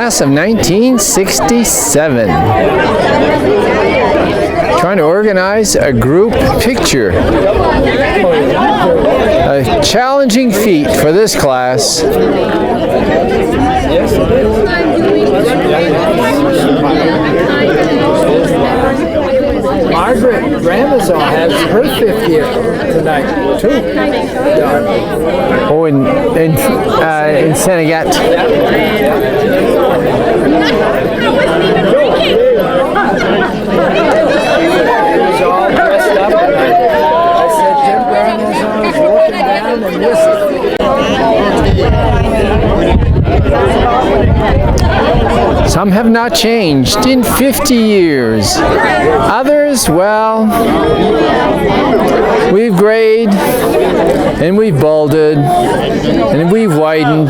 class of 1967. Trying to organize a group picture. A challenging feat for this class. Margaret Ramazon has her 50th tonight, too. Oh, in Senegat. She's all dressed up. I said, Jim Ramazon's walking down and Some have not changed in 50 years. Others, well, we've grayed, and we've balded, and we've widened.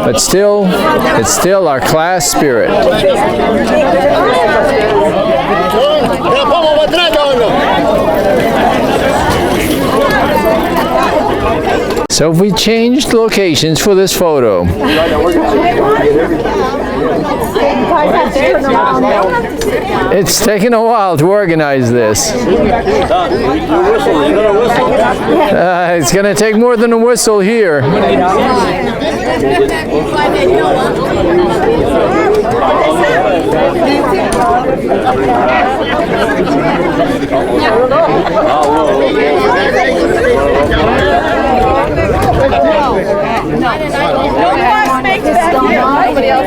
But still, it's still our class spirit. So we changed locations for this photo. It's taken a while to organize this. It's going to take more than a whistle here.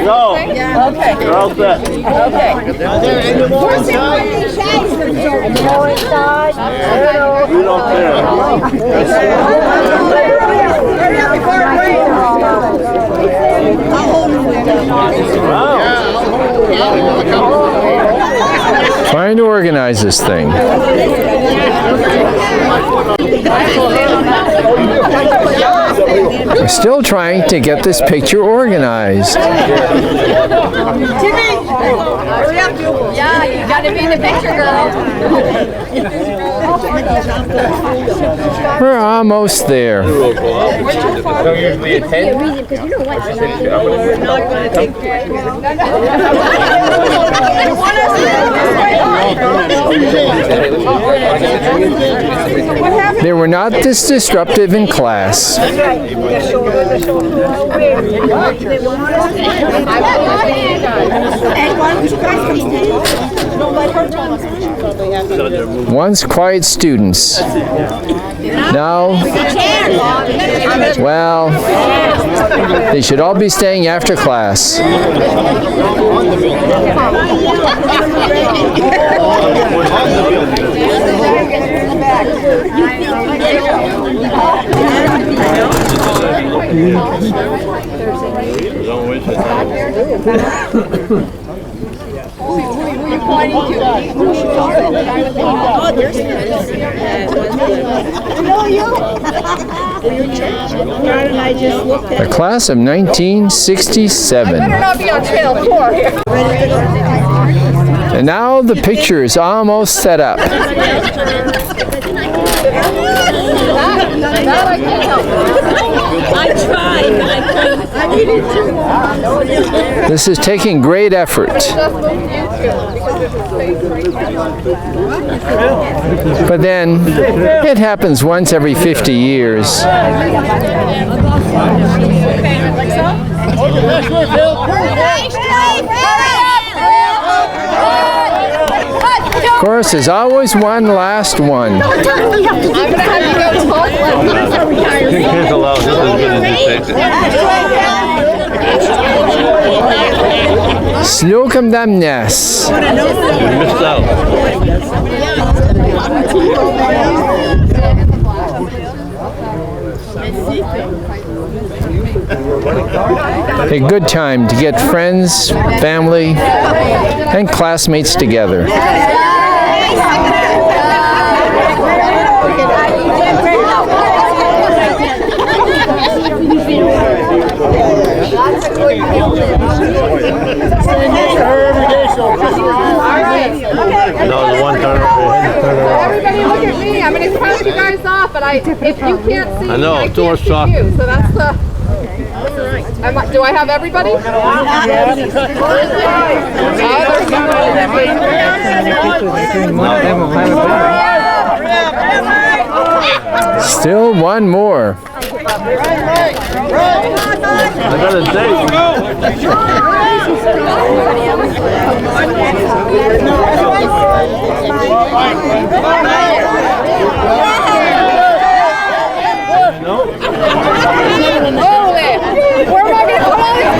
No. Okay. You're all set. Okay. You don't care. Trying to organize this thing. We're still trying to get this picture organized. Timmy! Hurry up. Yeah, you gotta be in the picture, girl. We're almost there. Don't usually attend. We're not gonna take They were not this disruptive in class. Once quiet students. Now, well, they should all be staying after class. The class of 1967. better not be on trail 4 here. And now the picture is almost set up. That I can't help. I tried, but I needed to. This is taking great effort. But then, it happens once every 50 years. Of course, there's always one last one. I'm gonna have you go to Kids allowed just as good as you take it. Slocum damnes. You missed out. A good time to get friends, family, and classmates together. No, the one turn. Everybody look at me. I'm going to count you guys off, but if you can't see I know, me, I too much can't see talking. you. So that's the... do I have everybody? Still one more. I got a date. Where am I going to put all these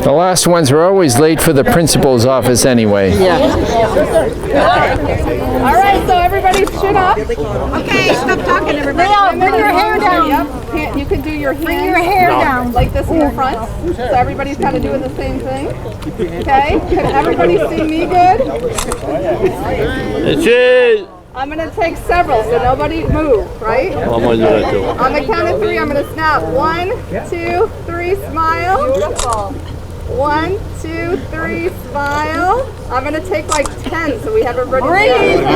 The last ones were always late for the principal's office anyway. All right, so everybody sit up. Okay, stop talking, everybody. Bring your hair down. Yep. You can do your hands. Bring your hair down. Like this in the front. So everybody's kind of doing the same thing. Okay? Can everybody see me good? Cheese! I'm going to take several, so nobody move, right? I'm gonna do that too. On the count of 3, I'm going to snap. 1, 2, 3, smile. 1, 2, 3, smile. I'm going to take like 10, so we have everybody. Breathe!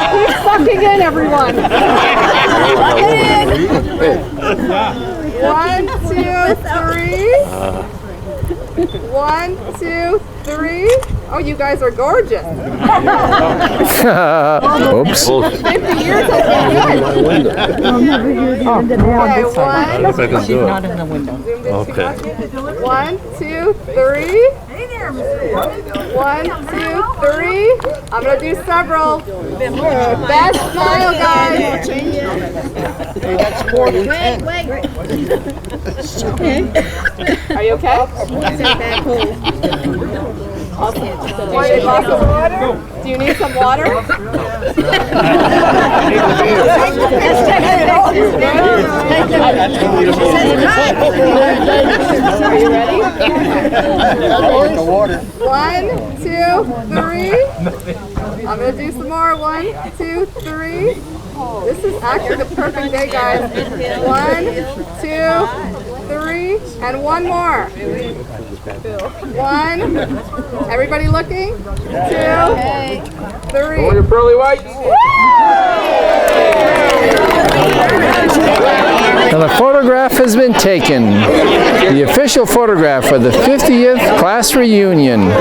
Keep sucking in, everyone. Suck it in. 1, 2, 3. 1, 2, 3. Oh, you guys are gorgeous. Oops. 50 years has been good. Okay, 1. If I can do it. Okay. 1, 2, 3. 1, 2, 3. I'm gonna do several. Best smile, guys. Are you okay? Awesome. Do you need lots of water? Do you need some water? Are you ready? 1, 2, 3. I'm going to do some more. 1, 2, 3. This is actually the perfect day, guys. 1, 2, 3, and one more. 1. Everybody looking? 2, 3. Your pearly whites. Now the photograph has been taken. The official photograph for the 50th class reunion.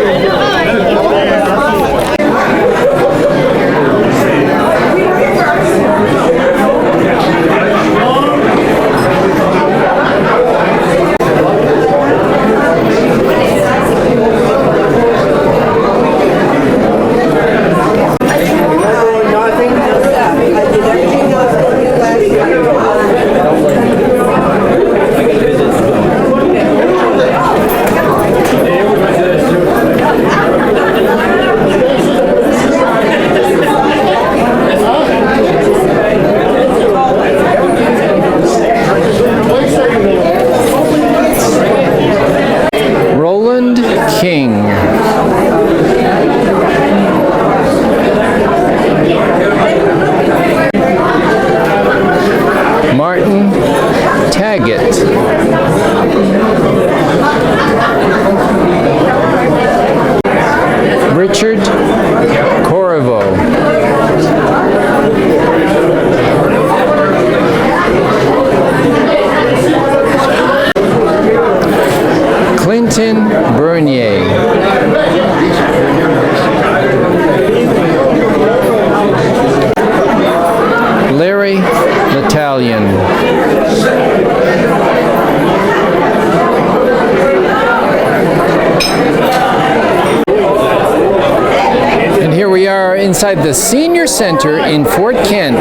Inside the Senior Center in Fort Kent,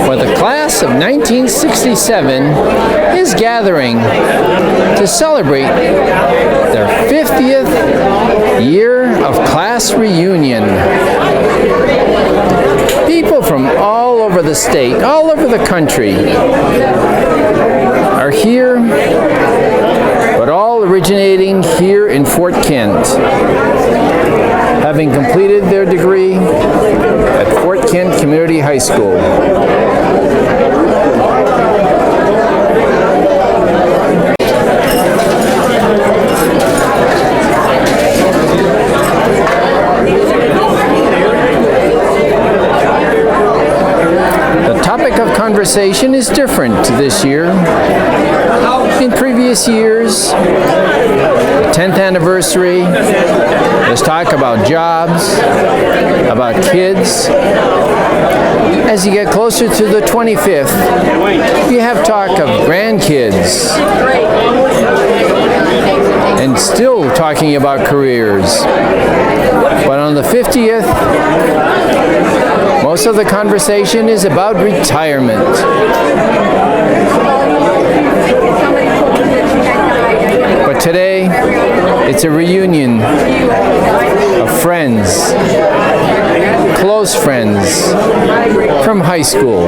where the class of 1967 is gathering to celebrate their 50th year of class reunion. People from all over the state, all over the country, are here, but all originating here in Fort Kent. having completed their degree at Fort Kent Community High School. The topic of conversation is different this year. In previous years, 10th anniversary, there's talk about jobs, about kids. As you get closer to the 25th, you have talk of grandkids, and still talking about careers. But on the 50th, most of the conversation is about retirement. But today, it's a reunion of friends, close friends from high school.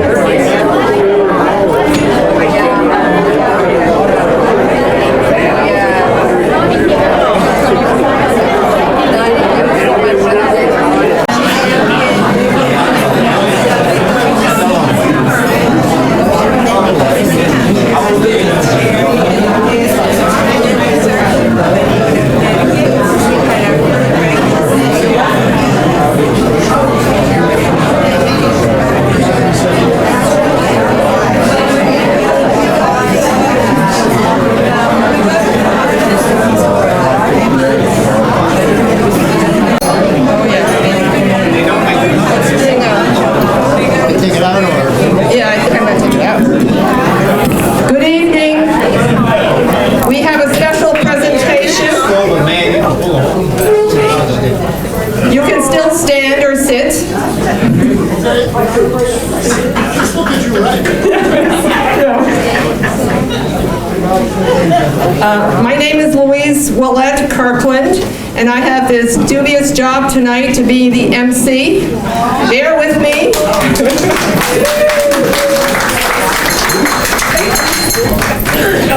My name is Louise Ouellet, Kirkland, and I have this dubious job tonight to be the MC. Bear with me.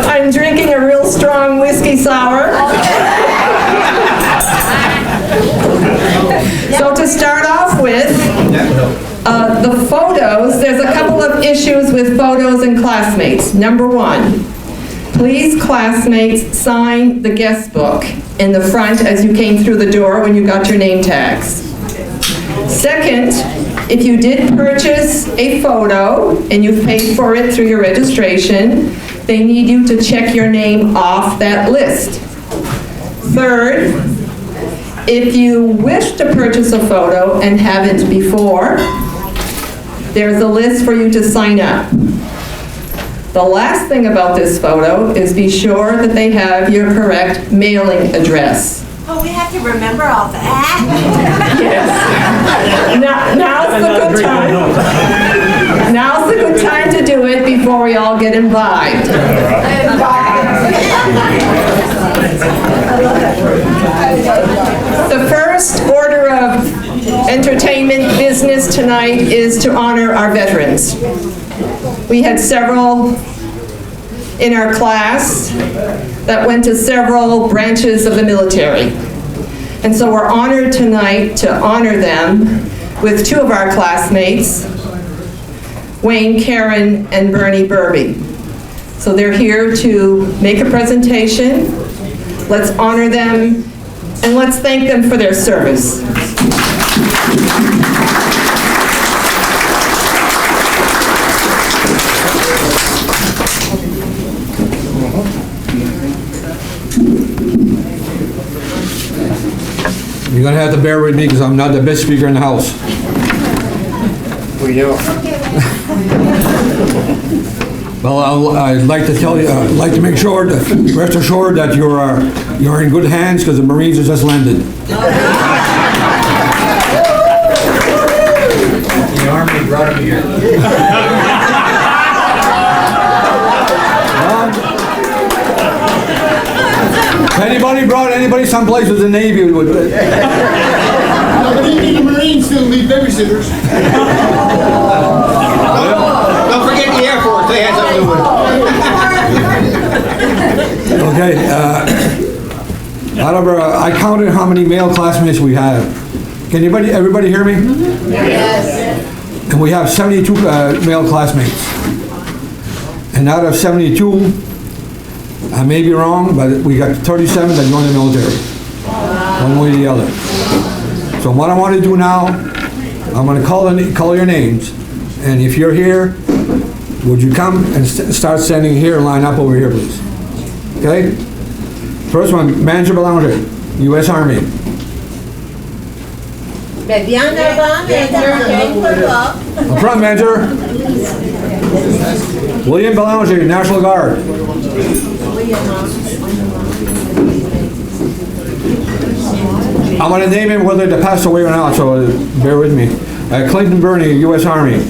I'm drinking a real strong whiskey sour. So to start off with, the photos, there's a couple of issues with photos and classmates. Number one, please, classmates, sign the guest book in the front as you came through the door when you got your name tags. Second, if you did purchase a photo and you've paid for it through your registration, they need you to check your name off that list. Third, if you wish to purchase a photo and haven't before, there's a list for you to sign up. The last thing about this photo is be sure that they have your correct mailing address. Oh, we have to remember all that? Yes. Now's the good time. Now's the good time to do it before we all get imbibed. The first order of entertainment business tonight is to honor our veterans. We had several in our class that went to several branches of the military. And so we're honored tonight to honor them with two of our classmates, Wayne, Caron, and Berube. So they're here to make a presentation. Let's honor them and let's thank them for their service. You're going to have to bear with me because I'm not the best speaker in the house. We know. Well, I'd like to tell you, I'd like to make sure, rest assured that you're in good hands because the Marines have just landed. The Army brought him here. If anybody brought anybody someplace with the Navy, it would. No, but even the Marines still need babysitters. Don't forget the Air Force, they had something to do with it. Okay, I counted how many male classmates we have. Can everybody hear me? Yes. And we have 72 male classmates. And out of 72, I may be wrong, but we got 37 that joined the military. One way or the other. So what I want to do now, I'm going to call your names. And if you're here, would you come and start standing here and line up over here, please? Okay? First one, Manager Belanger, U.S. Army. Up front, Manager. William Belanger, National Guard. I'm going to name him whether they passed away or not, so bear with me. Clinton Burney, U.S. Army.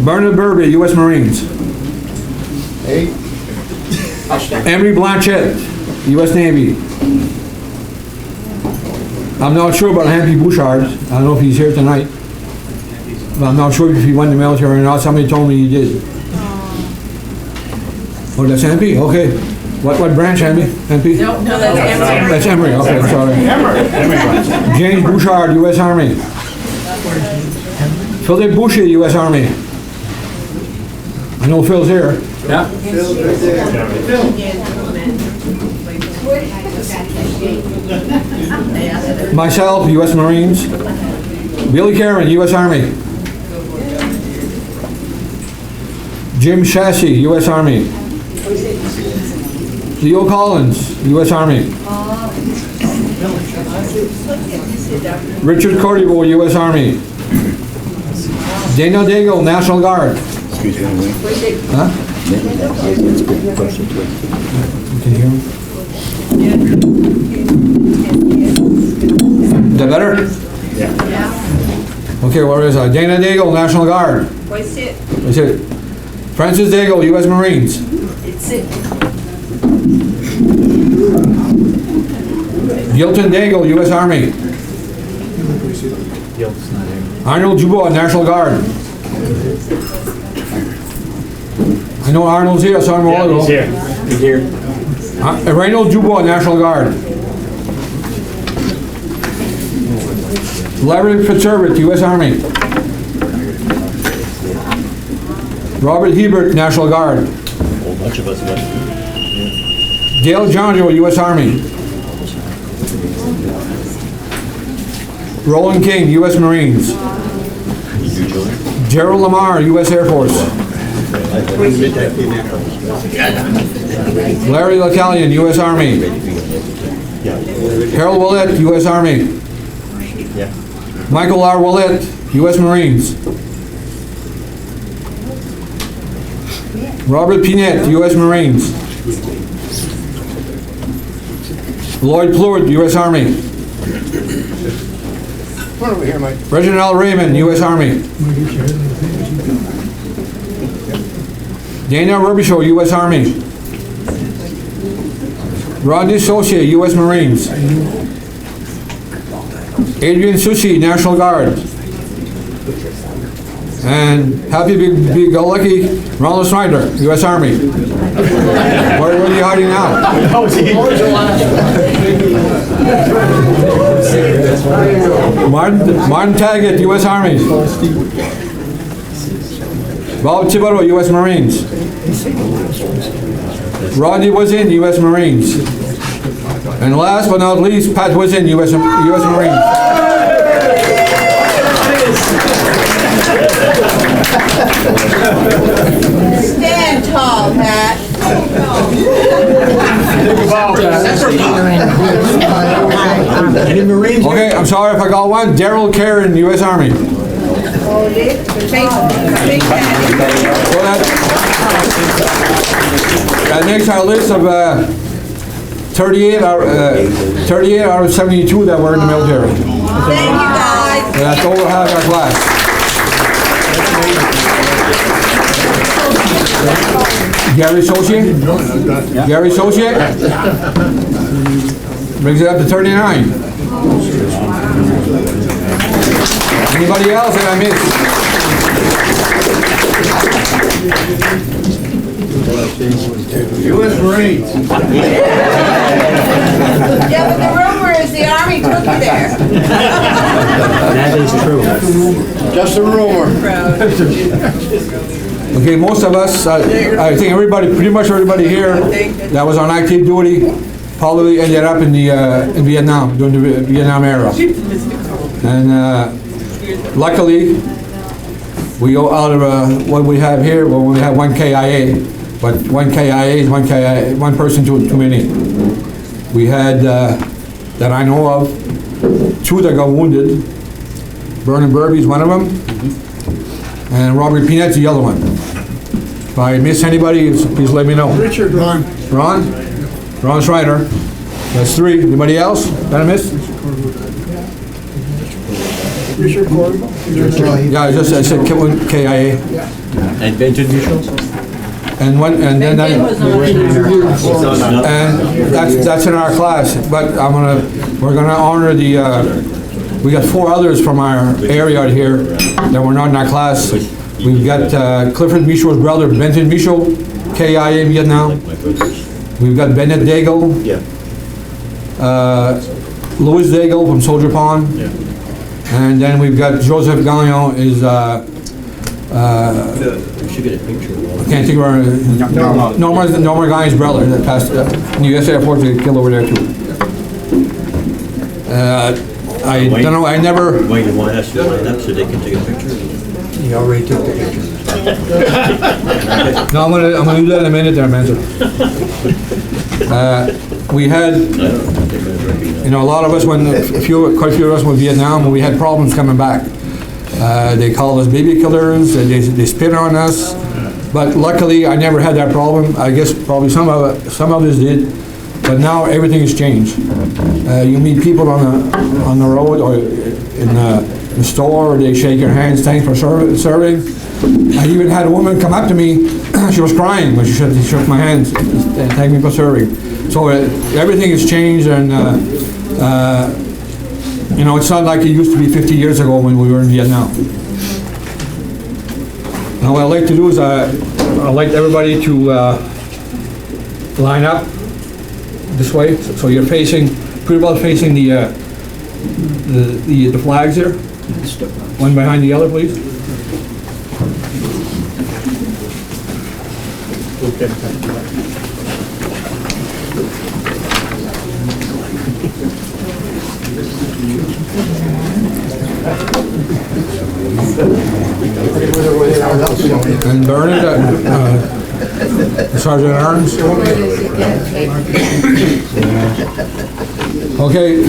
Bernard Berube, U.S. Marines. Emery Blanchette, U.S. Navy. I'm not sure about Henry Bouchard. I don't know if he's here tonight. But I'm not sure if he went in the military or not. Somebody told me he did. Oh, that's MP? Okay. What branch, MP? MP? No, that's Emory. That's Emory, okay, sorry. James Bouchard, U.S. Army. Philip Boucher, U.S. Army. I know Phil's here. Yeah. Myself, U.S. Marines. Billy Caron, U.S. Army. Jim Chassis, U.S. Army. Leo Collins, U.S. Army. Richard Cordivo, U.S. Army. Daniel Dago, National Guard. Excuse me. Huh? Can you hear me? Is that better? Yeah. Okay, where is that? Dana Dago, National Guard. What's it? That's it. Francis Dago, U.S. Marines. It's it. Gilton Dago, U.S. Army. Arnold Dubois, National Guard. I know Arnold's here, so I'm all He's here. He's here. Reynold Dubois, National Guard. Larry Fitzherbert, U.S. Army. Robert Hebert, National Guard. A whole bunch of us went. Dale Johnjo, U.S. Army. Roland King, U.S. Marines. Gerald Lamar, U.S. Air Force. Larry LaCallion, U.S. Army. Harold Ouellet, U.S. Army. Michael R. Ouellet, U.S. Marines. Robert Pinette, U.S. Marines. Lloyd Plourde, U.S. Army. Come on over here, Mike. Reginald Raymond, U.S. Army. Daniel Robichaud, U.S. Army. Rodney Saucier, U.S. Marines. Adrian Sushi, National Guard. And happy be go lucky, Ronald Snyder, U.S. Army. Where are you hiding now? Martin Taggart, U.S. Army. Bob Thibodeau, U.S. Marines. Rodney was in U.S. Marines. And last but not least, Pat was in U.S. Marines. Stand tall, Pat. Okay, I'm sorry if I got one. Daryl Caron, U.S. Army. That makes our list of 38 out of 72 that were in the military. Thank you, guys. And that's over half our class. Gary Saucier? Gary Saucier? Brings it up to 39. Anybody else that I missed? U.S. Marines. Yeah, but the rumor is the Army took you there. That is true. Just a rumor. Okay, most of us, I think everybody, pretty much everybody here that was on active duty probably ended up in the in Vietnam, during the Vietnam era. And luckily, we go out of what we have here, well, we have one KIA, but one KIA is one person too many. We had, that I know of, 2 that got wounded. Berube is one of them, and Robert Peanut's the other one. If I miss anybody, please let me know. Richard, Ron. Ron Schreider. That's 3. Anybody else that I missed? Richard Corrigan. Yeah, I said KIA. And Benjamin Michel? And then that's in our class. But we're gonna honor the. We got 4 others from our area here that were not in our class. We've got Clifford Michel's brother, Benton Michel, KIA Vietnam. We've got Bennett Daigle. Yeah. Louis Daigle from Soldier Pond. Yeah. And then we've got Joseph Gagnon is, We should get a picture of all. I can't think of her, Norma Guy's brother that passed in the US Air Force, they killed over there too. I don't know, I never, Wayne, you want us to line up so they can take a picture? he already took the picture. No, I'm gonna do that in a minute there, man. We had, you know, a lot of us, quite a few of us went to Vietnam, when we had problems coming back. They called us baby killers, they spit on us, but luckily I never had that problem. I guess probably some others did, but now everything has changed. You meet people on the road or in the store, they shake your hands, thanks for serving. I even had a woman come up to me, she was crying when she shook my hands and thanked me for serving. So everything has changed, and you know, it's not like it used to be 50 years ago when we were in Vietnam. Now what I'd like to do is I'd like everybody to line up this way, so you're facing, pretty well facing the flags here. One behind the other, please. And Bernard, Sergeant at Arms. Okay,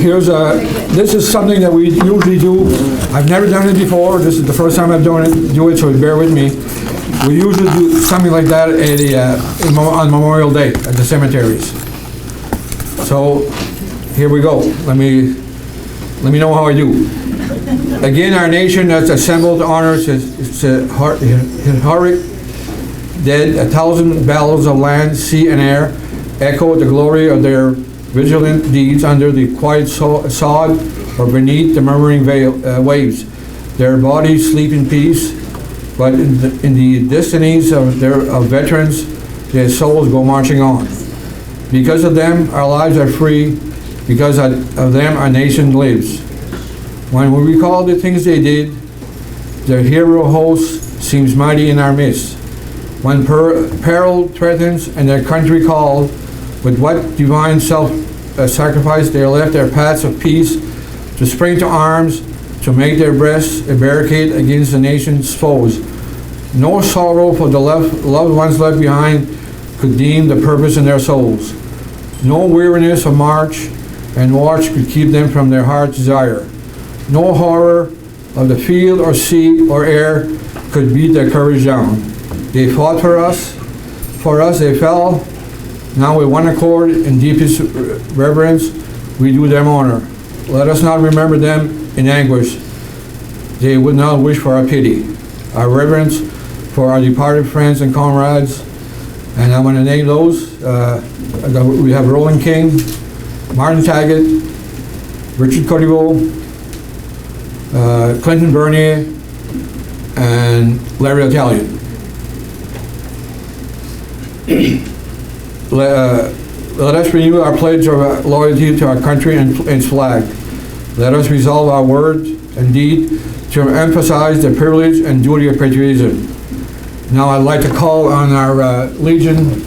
this is something that we usually do. I've never done it before. This is the first time I've do it, so bear with me. We usually do something like that on Memorial Day at the cemeteries. So here we go. Let me know how I do. Again, our nation has assembled to honor its heroic dead. 1,000 battles of land, sea, and air echo the glory of their vigilant deeds under the quiet sod or beneath the murmuring waves. Their bodies sleep in peace, but in the destinies of veterans, their souls go marching on. Because of them, our lives are free. Because of them, our nation lives. When we recall the things they did, their hero host seems mighty in our midst. When peril threatens and their country calls, with what divine self-sacrifice they left their paths of peace to spring to arms, to make their breasts a barricade against the nation's foes. No sorrow for the loved ones left behind could dim the purpose in their souls. No weariness of march and watch could keep them from their heart's desire. No horror of the field or sea or air could beat their courage down. They fought for us they fell. Now with one accord in deepest reverence, we do them honor. Let us not remember them in anguish. They would not wish for our pity. Our reverence for our departed friends and comrades. And I'm going to name those. We have Roland King, Martin Taggart, Richard Codiveau, Clinton Bernier, and Larry Italian. Let us renew our pledge of loyalty to our country and its flag. Let us resolve our words and deed to emphasize the privilege and duty of patriotism. Now I'd like to call on our Legion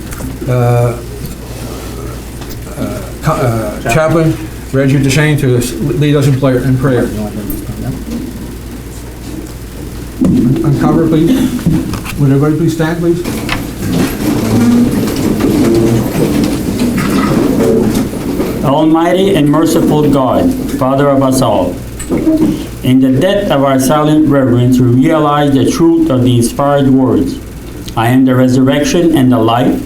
Chaplain, Reggie Deschaine, to lead us in prayer. Uncover, please. Would everybody please stand, please? Almighty and merciful God, Father of us all, in the depth of our silent reverence, we realize the truth of the inspired words. I am the resurrection and the life.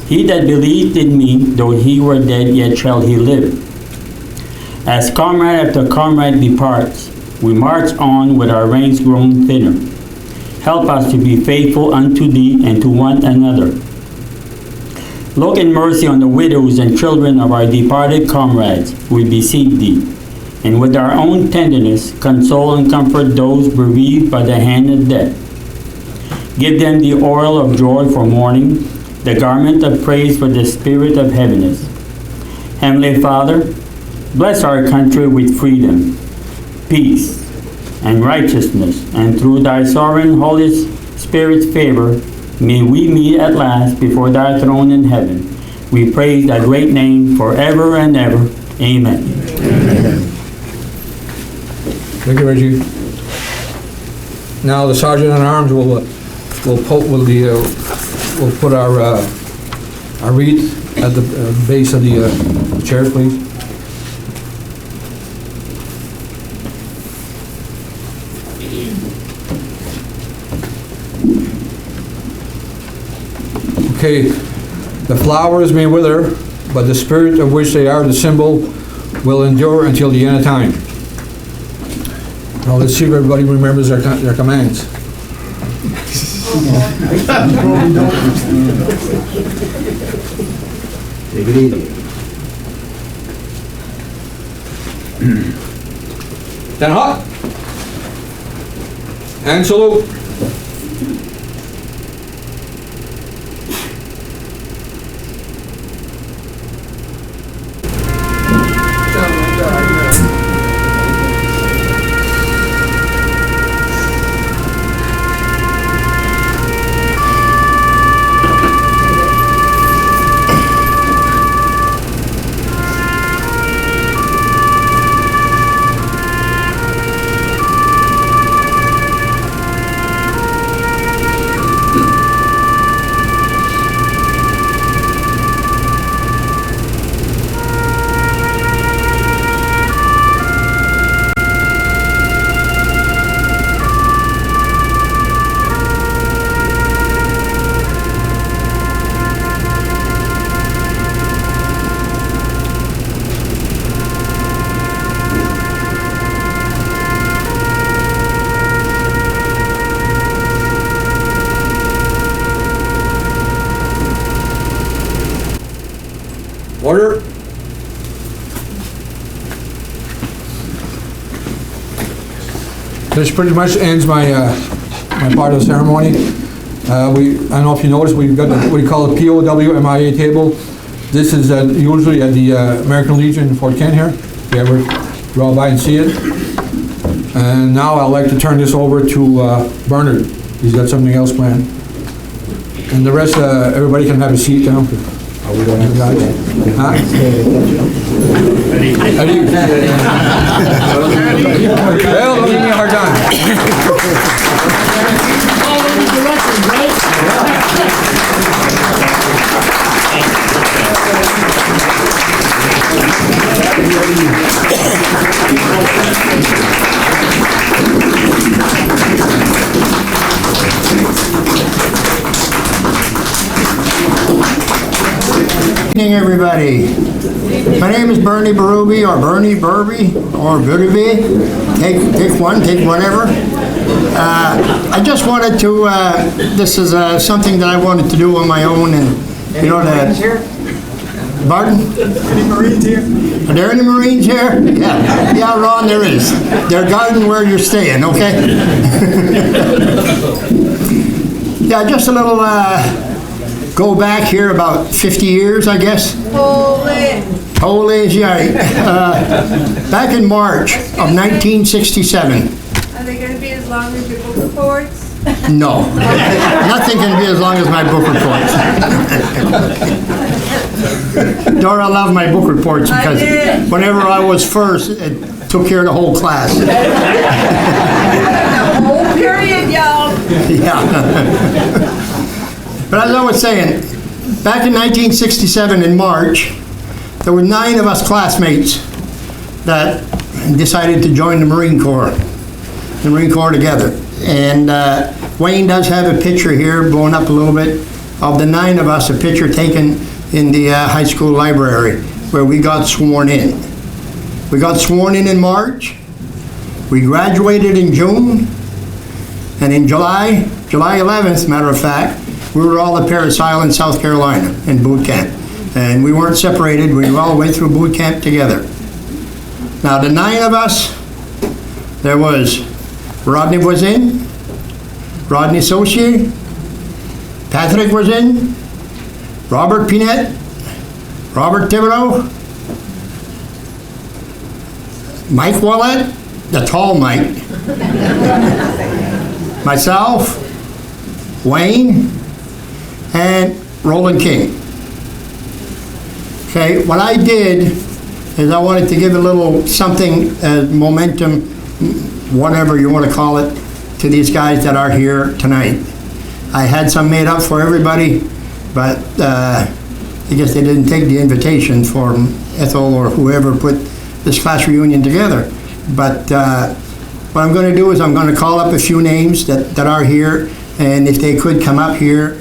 He that believed in me, though he were dead, yet shall he live. As comrade after comrade departs, we march on with our ranks grown thinner. Help us to be faithful unto thee and to one another. Look in mercy on the widows and children of our departed comrades, we beseech thee. And with our own tenderness, console and comfort those bereaved by the hand of death. Give them the oil of joy for mourning, the garment of praise for the spirit of heaviness. Heavenly Father, bless our country with freedom, peace, and righteousness, and through thy sovereign Holy Spirit's favor, may we meet at last before thy throne in heaven. We praise thy great name forever and ever. Amen. Amen. Thank you, Reggie. Now the Sergeant at Arms will put our wreath at the base of the chair, please. Okay, the flowers may wither, but the spirit of which they are the symbol will endure until the end of time. Now let's see if everybody remembers their commands. Take it easy. Stand up. And salute. Order. This pretty much ends my my part of the ceremony. I don't know if you noticed, we've got what we call a POW MIA table. This is usually at the American Legion in Fort Kent here, if you ever draw by and see it. And now I'd like to turn this over to Bernard. He's got something else planned. And the rest, everybody can have a seat now. Are we going to have guys? Huh? Eddie. Well, don't give me a hard time. Good evening, everybody. My name is Bernie Berube, or Bernie Berube, or Berube. Take one, take whatever. I just wanted to, this is something that I wanted to do on my own, and you know that. Pardon? Any Marines here? Are there any Marines here? Yeah, Ron, there is. They're guarding where you're staying, okay? Yeah, just a little go back here about 50 years, I guess. Holy is right. Back in March of 1967. Are they going to be as long as your book reports? No. Nothing can be as long as my book reports. Dora loved my book reports because whenever I was first, it took care of the whole class. Whole period, y'all. Yeah. But as I was saying, back in 1967 in March, there were 9 of us classmates that decided to join the Marine Corps together. And Wayne does have a picture here, blown up a little bit, of the 9 of us, a picture taken in the high school library where we got sworn in. We got sworn in March, we graduated in June, and in July 11th, matter of fact, we were all at Parris Island, South Carolina, in boot camp. And we weren't separated, we all went through boot camp together. Now the 9 of us, there was Rodney was in, Rodney Saucier, Patrick was in, Robert Pinette, Robert Thibodeau, Mike Ouellet, the tall Mike, myself, Wayne, and Roland King. Okay, what I did is I wanted to give a little something, momentum, whatever you want to call it, to these guys that are here tonight. I had some made up for everybody, but I guess they didn't take the invitation from Ethel or whoever put this class reunion together. But what I'm going to do is I'm going to call up a few names that are here, and if they could come up here,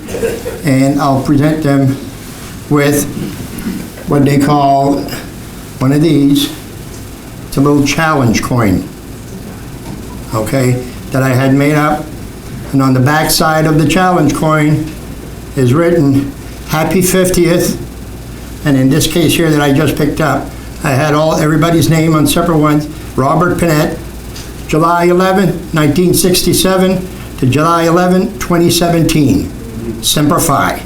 and I'll present them with what they call one of these. It's a little challenge coin, okay, that I had made up. And on the back side of the challenge coin is written, Happy 50th. And in this case here that I just picked up, I had everybody's name on separate ones. Robert Pinette, July 11, 1967 to July 11, 2017. Semper Fi.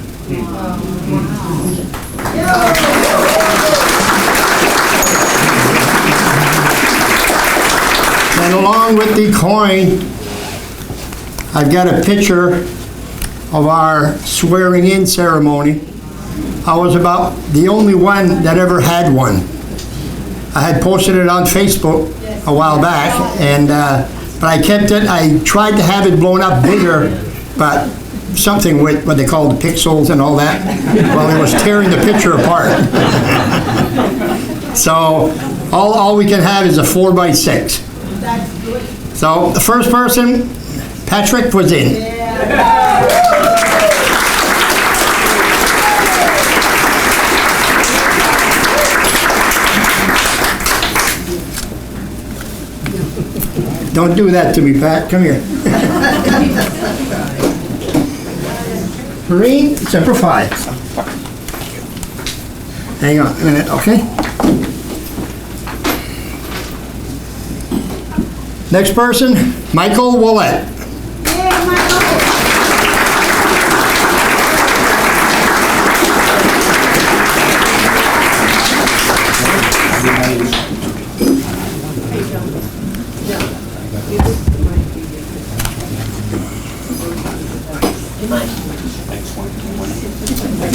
And along with the coin, I've got a picture of our swearing-in ceremony. I was about the only one that ever had one. I had posted it on Facebook a while back, and but I kept it. I tried to have it blown up bigger, but something with what they call the pixels and all that, well, it was tearing the picture apart. So all we can have is a 4x6. So the first person, Patrick was in. Don't do that to me, Pat. Come here. Marine, Semper Fi. Hang on a minute, okay? Next person, Michael Ouellet.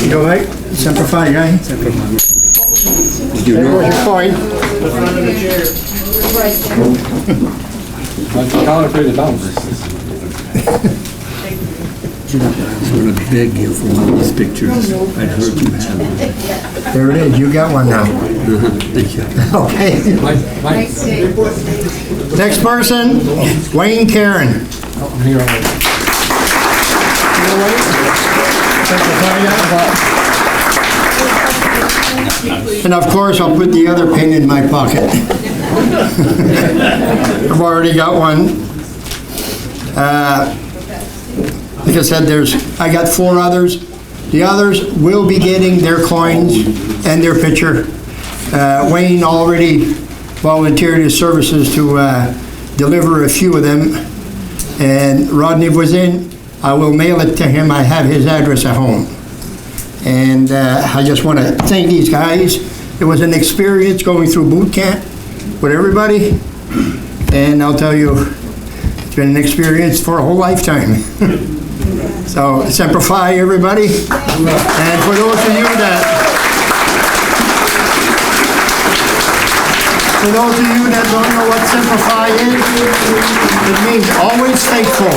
You all right? Semper Fi, guy? Semper Fi. There goes your coin. I'm going to beg you for one of these pictures. I'd heard you have one. There it is. You got one now. Thank you. Okay. Next person, Wayne Caron. And of course, I'll put the other pin in my pocket. I've already got one. Like I said, I got 4 others. The others will be getting their coins and their picture. Wayne already volunteered his services to deliver a few of them. And Rodney was in. I will mail it to him. I have his address at home. And I just want to thank these guys. It was an experience going through boot camp with everybody. And I'll tell you, it's been an experience for a whole lifetime. So, Semper Fi, everybody. And for those of you that don't know what Semper Fi is, it means always faithful.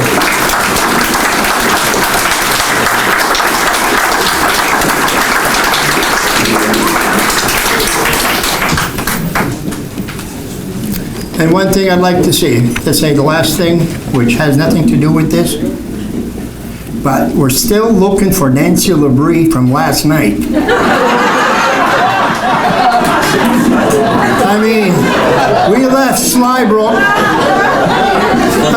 And one thing I'd like to say the last thing, which has nothing to do with this, but we're still looking for Nancy LaBrie from last night. I mean, we left Slybrook.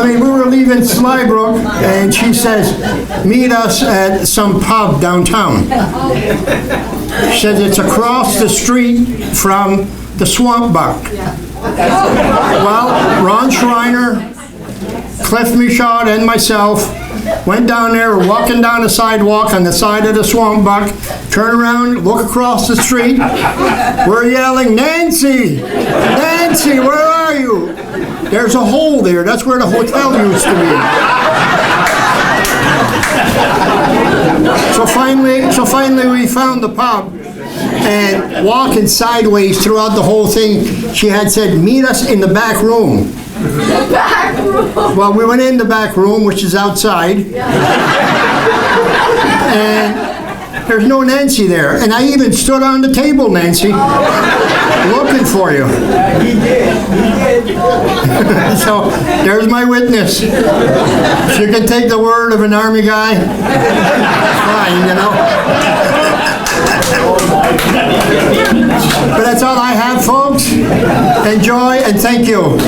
We were leaving Slybrook, and she says, meet us at some pub downtown. She says it's across the street from the Swamp Buck. Well, Ron Schreiner, Cliff Michaud, and myself went down there, walking down the sidewalk on the side of the Swamp Buck, turn around, look across the street, we're yelling, Nancy! Nancy, where are you? There's a hole there, that's where the hotel used to be. So finally we found the pub, and walking sideways throughout the whole thing, she had said, meet us in the back room. The back room. Well, we went in the back room, which is outside, and there's no Nancy there. And I even stood on the table, Nancy, looking for you. So there's my witness. If you can take the word of an Army guy, fine, you know. But that's all I have, folks. Enjoy and thank you.